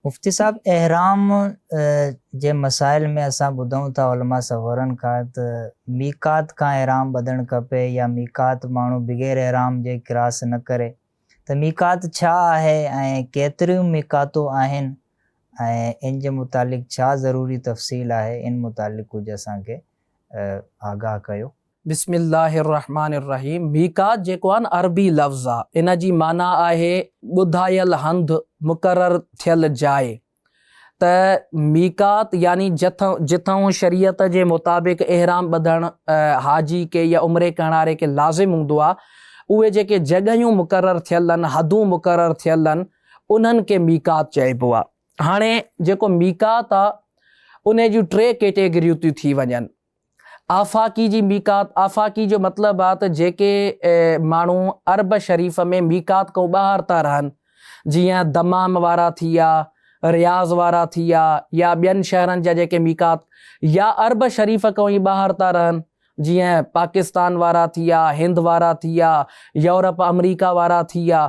मुफ्ती साहब एहराम जे मसाइल में असां ॿुधूं था उलमा सवरनि खां त मीकात खां एहराम ॿधणु खपे या मीकात माण्हू बग़ैर एहराम जे क्रॉस न करे। त मीकात छा आहे ऐं केतिरियूं मीकातूं आहिनि ऐं इन जे मुतालिक़ छा ज़रूरी तफ़सील आहे, इन मुतालिक़ कुझु असांखे आगाह कयो। बिस्मिल्लाहिर्रहमानिर्रहीम। मीकात जेको आहे न अरबी लफ़्ज़ आहे, इन जी माना आहे ॿुधायल हंधि, मुक़ररु थियल जाइ। त मीकात यानी जिथां शरीयत जे मुताबिक़ एहराम ॿधणु हाजी के या उम्रे करण वारे के लाज़िम हूंदो आहे, उहे जेके जॻहियूं मुक़ररु थियल आहिनि, हदूं मुक़ररु थियल आहिनि, उन्हनि खे मीकात चइबो आहे। हाणे जेको मीकात आहे उन जूं टे कैटेगरियूं थियूं थी वञनि। आफ़ाकी जी मीकात, आफ़ाकी जो मतिलबु आहे त जेके माण्हू अरब शरीफ़ में मीकात खां ॿाहिरि था रहनि, जीअं दमाम वारा थी विया, रियाज़ वारा थी विया, या ॿियनि शहरनि जा जेके मीकात, या अरब शरीफ़ खां ई ॿाहिरि था रहनि, जीअं पाकिस्तान वारा थी विया, हिंद वारा थी विया, यूरोप अमरीका वारा थी विया।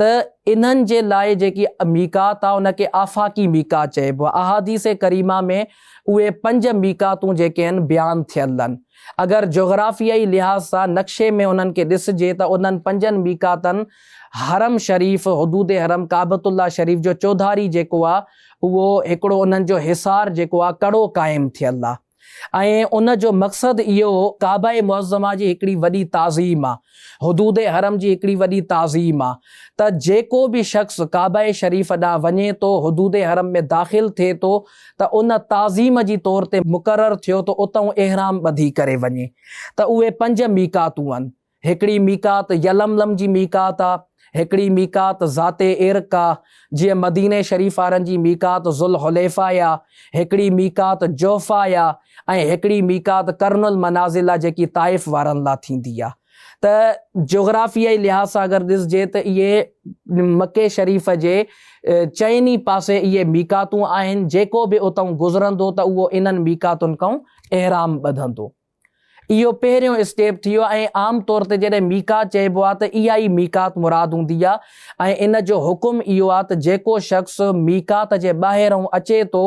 त इन्हनि जे लाइ जेकी मीकात आहे उनखे आफ़ाकी मीकात चइबो आहे। अहादीस करीमा में उहे 5 मीकातूं जेके आहिनि बयानु थियल आहिनि। अगरि जोग्राफियाई लिहाज़ सां नक्शे में उन्हनि खे ॾिसिजे त उन्हनि 5 मीकातनि हरम शरीफ़, हुदूद हरम, काबतुल्ला शरीफ़ जो चौधारी जेको आहे उहो हिकिड़ो उन्हनि जो हिसार जेको आहे कड़ो क़ाइमु थियल आहे। ऐं उन जो मक़सदु इहो काबा मुअज़्ज़मा जी हिकिड़ी वॾी ताज़ीम आहे, हुदूद हरम जी हिकिड़ी वॾी ताज़ीम आहे। त जेको बि शख़्स काबा शरीफ़ ॾांहुं वञे थो, हुदूद हरम में दाख़िल थिए थो, त उन ताज़ीम जी तौर ते मुक़ररु थियो त उतां एहराम ॿधी करे वञे। त उहे 5 मीकातूं आहिनि। हिकिड़ी मीकात यलमलम जी मीकात आहे, हिकिड़ी मीकात ज़ाते इर्क आहे, जीअं मदीने शरीफ़ वारनि जी मीकात ज़ुल हुलैफ़ा आहे, हिकिड़ी मीकात जोफ़ा आहे, ऐं हिकिड़ी मीकात कर्नुल मनाज़िल आहे जेकी ताइफ़ वारनि लाइ थींदी आहे। त जोग्राफियाई लिहाज़ सां अगरि ॾिसिजे त इहे मके शरीफ़ जे चइनी पासे इहे मीकातूं आहिनि। जेको बि उतां गुज़रंदो त उहो इन्हनि मीकातुनि खां एहराम ॿधंदो। इहो पहिरियों स्टेप थी वियो। ऐं आम तौर ते जॾहिं मीकात चइबो आहे त इहा ई मीकात मुराद हूंदी आहे। ऐं इन जो हुकुम इहो आहे त जेको शख़्स मीकात जे ॿाहिरों अचे थो,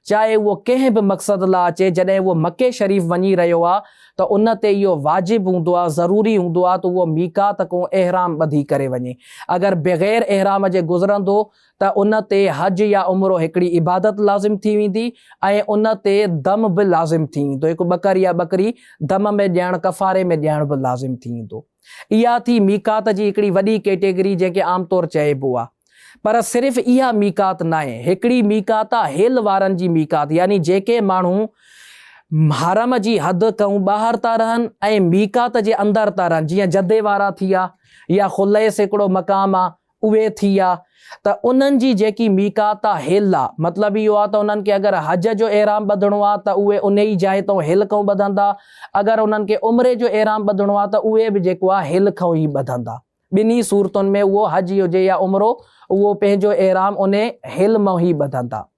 चाहे उहो कंहिं बि मक़सद लाइ अचे, जॾहिं उहो मके शरीफ़ वञी रहियो आहे त उन ते इहो वाजिबु हूंदो आहे, ज़रूरी हूंदो आहे त उहो मीकात खां एहराम ॿधी करे वञे। अगरि बग़ैर एहराम जे गुज़रंदो त उन ते हज या उम्रो हिकिड़ी इबादत लाज़िम थी वेंदी, ऐं उन ते दम बि लाज़िम थी वेंदो, हिकु ॿकरी या ॿकरी दम में ॾियणु, कफ़ारे में ॾियणु बि लाज़िम थी वेंदो। इहा थी मीकात जी हिकिड़ी वॾी कैटेगरी जंहिंखे आमतौर चइबो आहे। पर सिर्फ़ु इहा मीकात न आहे, हिकिड़ी मीकात आहे हिल वारनि जी मीकात, यानी जेके माण्हू हरम जी हद खां ॿाहिरि था रहनि ऐं मीकात जे अंदरि था रहनि, जीअं जदे वारा थी विया, या खुलैस हिकिड़ो मक़ाम आहे, उहे थी विया। त उन्हनि जी जेकी मीकात आहे हिल आहे, मतिलबु इहो आहे त उन्हनि खे अगरि हज जो एहराम ॿधणो आहे त उहे उन ई जाइ तां हिल खां ॿधंदा। अगरि उन्हनि खे उम्रे जो एहराम ॿधणो आहे त उहे बि जेको आहे हिल खां ई ॿधंदा। ॿिन्ही सूरतुनि में उहो हज हुजे या उम्रो, उहो पंहिंजो एहराम उन हिल मां ई ॿधंदा।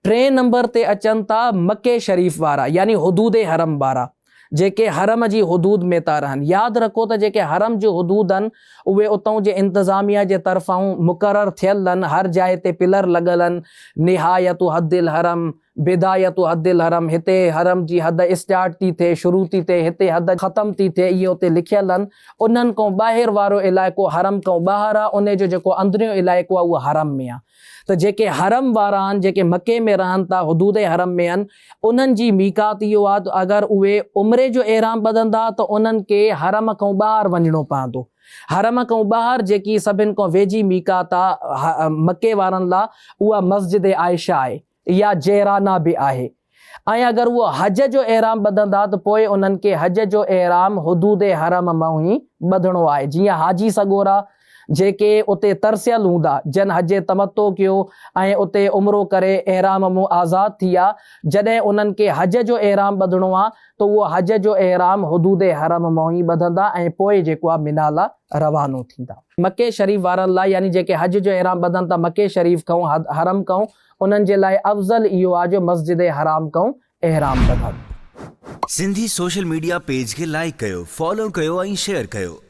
3 नंबर ते अचनि था मके शरीफ़ वारा, यानी हुदूद हरम वारा, जेके हरम जी हुदूद में था रहनि। यादि रखो त जेके हरम जो हुदूद आहिनि उहे उतां जे इंतिज़ामिया जे तरफ़ां मुक़ररु थियल आहिनि। हर जाइ ते पिलर लॻल आहिनि, निहायतु हद्दिल हरम, बिदायतु हद्दिल हरम, हिते हरम जी हद स्टार्ट थी थिए, शुरू थी थिए, हिते हद ख़तम थी थिए, इहे उते लिखियल आहिनि। उन्हनि खां ॿाहिरि वारो इलाइक़ो हरम खां ॿाहिरि आहे, उन जो जेको अंदरियों इलाइक़ो आहे उहो हरम में आहे। त जेके हरम वारा आहिनि, जेके मके में रहनि था, हुदूद हरम में आहिनि, उन्हनि जी मीकात इहो आहे त अगरि उहे उम्रे जो एहराम ॿधंदा त उन्हनि खे हरम खां ॿाहिरि वञिणो पवंदो। हरम खां ॿाहिरि जेकी सभिनि खां वेझी मीकात आहे मके वारनि लाइ, उहा मस्जिद आयशा आहे या जैराना बि आहे। ऐं अगरि उहो हज जो एहराम ॿधंदा त पोइ उन्हनि खे हज जो एहराम हुदूद हरम मां ई ॿधणो आहे। जीअं हाजी सगोरा जेके उते तरसियल हूंदा, जन हज तमतो कयो ऐं उते उम्रो करे एहराम मां आज़ाद थी विया, जॾहिं उन्हनि खे हज जो एहराम ॿधणो आहे त उहो हज जो एहराम हुदूद हरम मां ई ॿधंदा ऐं पोइ जेको आहे मिना लाइ रवानो थींदा। मके शरीफ़ वारनि लाइ, यानी जेके हज जो एहराम ॿधनि था मके शरीफ़ खां, हरम खां, उन्हनि जे लाइ अफ़ज़ल इहो आहे जो मस्जिद हराम खां एहराम ॿधनि। सिंधी सोशल मीडिया पेज खे लाइक कयो, फॉलो कयो ऐं शेयर कयो।